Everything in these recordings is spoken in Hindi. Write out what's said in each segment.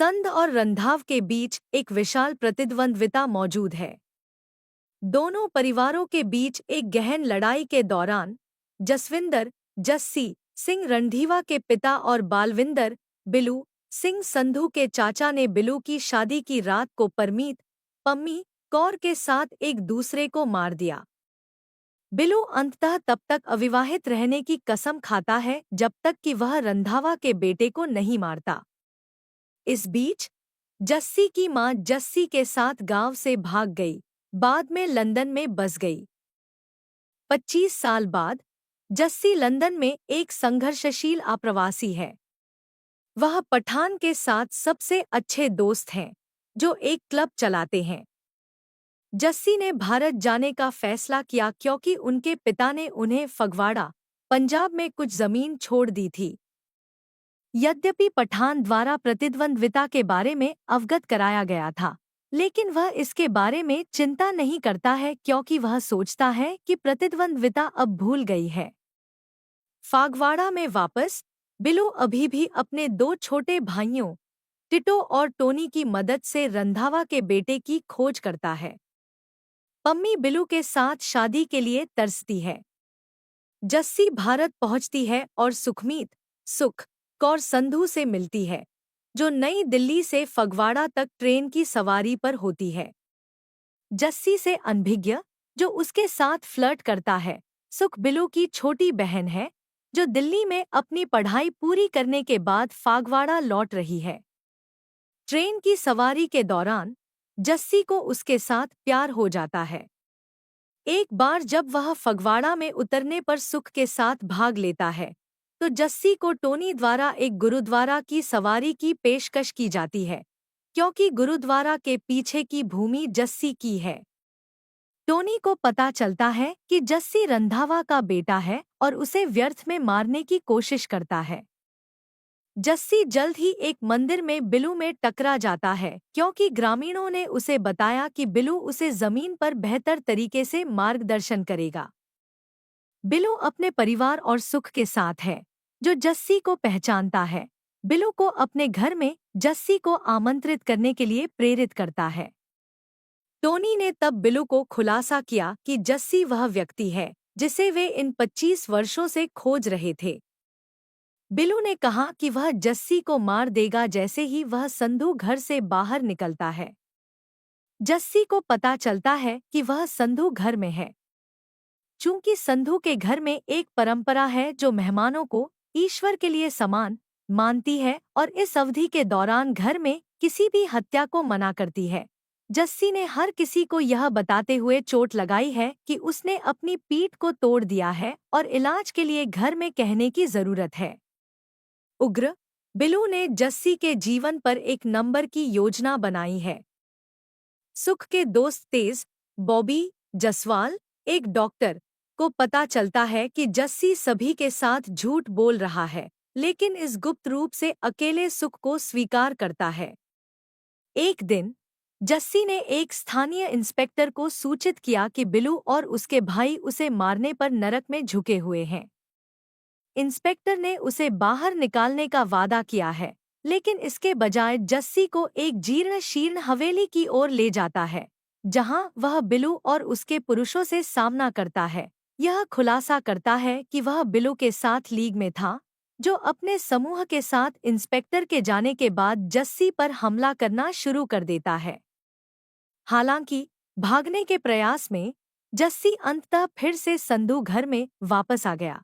संध और रंधाव के बीच एक विशाल प्रतिद्वंद्विता मौजूद है। दोनों परिवारों के बीच एक गहन लड़ाई के दौरान जसविंदर जस्सी सिंह रणधीवा के पिता और बालविंदर बिलू सिंह संधू के चाचा ने बिलू की शादी की रात को परमीत पम्मी कौर के साथ एक दूसरे को मार दिया। बिलू अंततः तब तक अविवाहित रहने की कसम खाता है जब तक कि वह रंधावा के बेटे को नहीं मारता। इस बीच जस्सी की मां जस्सी के साथ गांव से भाग गई, बाद में लंदन में बस गई। 25 साल बाद जस्सी लंदन में एक संघर्षशील आप्रवासी है। वह पठान के साथ सबसे अच्छे दोस्त हैं, जो एक क्लब चलाते हैं। जस्सी ने भारत जाने का फैसला किया क्योंकि उनके पिता ने उन्हें फगवाड़ा, पंजाब में कुछ जमीन छोड़ दी थी। यद्यपि पठान द्वारा प्रतिद्वंद्विता के बारे में अवगत कराया गया था, लेकिन वह इसके बारे में चिंता नहीं करता है क्योंकि वह सोचता है कि प्रतिद्वंद्विता अब भूल गई है। फागवाड़ा में वापस बिलू अभी भी अपने दो छोटे भाइयों टिटो और टोनी की मदद से रंधावा के बेटे की खोज करता है। पम्मी बिलू के साथ शादी के लिए तरसती है। जस्सी भारत पहुंचती है और सुख कौर संधू से मिलती है, जो नई दिल्ली से फगवाड़ा तक ट्रेन की सवारी पर होती है। जस्सी से अनभिज्ञ, जो उसके साथ फ्लर्ट करता है, सुख बिलू की छोटी बहन है, जो दिल्ली में अपनी पढ़ाई पूरी करने के बाद फागवाड़ा लौट रही है। ट्रेन की सवारी के दौरान जस्सी को उसके साथ प्यार हो जाता है। एक बार जब वह फगवाड़ा में उतरने पर सुख के साथ भाग लेता है, तो जस्सी को टोनी द्वारा एक गुरुद्वारा की सवारी की पेशकश की जाती है, क्योंकि गुरुद्वारा के पीछे की भूमि जस्सी की है। टोनी को पता चलता है कि जस्सी रंधावा का बेटा है और उसे व्यर्थ में मारने की कोशिश करता है। जस्सी जल्द ही एक मंदिर में बिलू में टकरा जाता है क्योंकि ग्रामीणों ने उसे बताया कि बिलू उसे जमीन पर बेहतर तरीके से मार्गदर्शन करेगा। बिलू अपने परिवार और सुख के साथ है, जो जस्सी को पहचानता है। बिलू को अपने घर में जस्सी को आमंत्रित करने के लिए प्रेरित करता है। टोनी ने तब बिलू को खुलासा किया कि जस्सी वह व्यक्ति है जिसे वे इन 25 वर्षों से खोज रहे थे। बिलू ने कहा कि वह जस्सी को मार देगा जैसे ही वह संधू घर से बाहर निकलता है। जस्सी को पता चलता है कि वह संधू घर में है। चूंकि संधू के घर में एक परंपरा है जो मेहमानों को ईश्वर के लिए समान मानती है और इस अवधि के दौरान घर में किसी भी हत्या को मना करती है, जस्सी ने हर किसी को यह बताते हुए चोट लगाई है कि उसने अपनी पीठ को तोड़ दिया है और इलाज के लिए घर में कहने की जरूरत है। उग्र बिलू ने जस्सी के जीवन पर एक नंबर की योजना बनाई है। सुख के दोस्त तेज बॉबी जसवाल, एक डॉक्टर, को पता चलता है कि जस्सी सभी के साथ झूठ बोल रहा है, लेकिन इस गुप्त रूप से अकेले सुख को स्वीकार करता है। एक दिन जस्सी ने एक स्थानीय इंस्पेक्टर को सूचित किया कि बिलू और उसके भाई उसे मारने पर नरक में झुके हुए हैं। इंस्पेक्टर ने उसे बाहर निकालने का वादा किया है, लेकिन इसके बजाय जस्सी को एक जीर्ण शीर्ण हवेली की ओर ले जाता है, जहां वह बिलू और उसके पुरुषों से सामना करता है। यह खुलासा करता है कि वह बिलू के साथ लीग में था, जो अपने समूह के साथ इंस्पेक्टर के जाने के बाद जस्सी पर हमला करना शुरू कर देता है। हालांकि भागने के प्रयास में जस्सी अंततः फिर से संधू घर में वापस आ गया।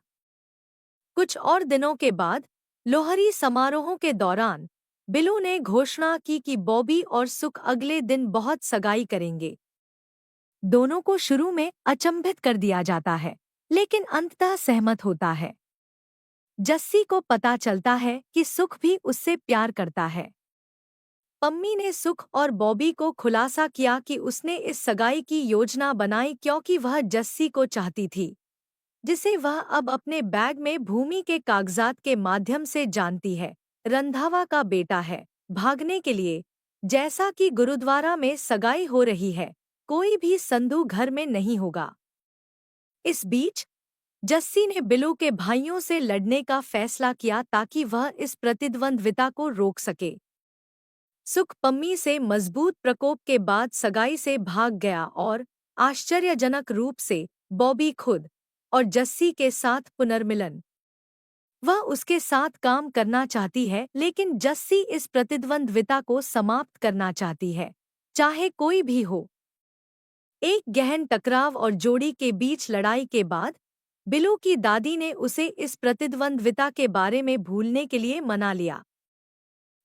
कुछ और दिनों के बाद लोहरी समारोहों के दौरान बिलू ने घोषणा की कि बॉबी और सुख अगले दिन बहुत सगाई करेंगे। दोनों को शुरू में अचंभित कर दिया जाता है, लेकिन अंततः सहमत होता है। जस्सी को पता चलता है कि सुख भी उससे प्यार करता है। पम्मी ने सुख और बॉबी को खुलासा किया कि उसने इस सगाई की योजना बनाई क्योंकि वह जस्सी को चाहती थी, जिसे वह अब अपने बैग में भूमि के कागजात के माध्यम से जानती है। रंधावा का बेटा है, भागने के लिए, जैसा कि गुरुद्वारा में सगाई हो रही है, कोई भी संधू घर में नहीं होगा। इस बीच जस्सी ने बिलू के भाइयों से लड़ने का फैसला किया ताकि वह इस प्रतिद्वंद्विता को रोक सके। सुख पम्मी से मजबूत प्रकोप के बाद सगाई से भाग गया और आश्चर्यजनक रूप से बॉबी खुद और जस्सी के साथ पुनर्मिलन। वह उसके साथ काम करना चाहती है लेकिन जस्सी इस प्रतिद्वंद्विता को समाप्त करना चाहती है, चाहे कोई भी हो। एक गहन टकराव और जोड़ी के बीच लड़ाई के बाद बिलू की दादी ने उसे इस प्रतिद्वंद्विता के बारे में भूलने के लिए मना लिया।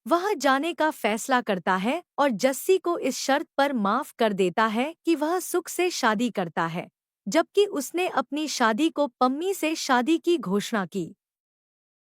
वह जाने का फैसला करता है और जस्सी को इस शर्त पर माफ कर देता है कि वह सुख से शादी करता है, जबकि उसने अपनी शादी को पम्मी से शादी की घोषणा की।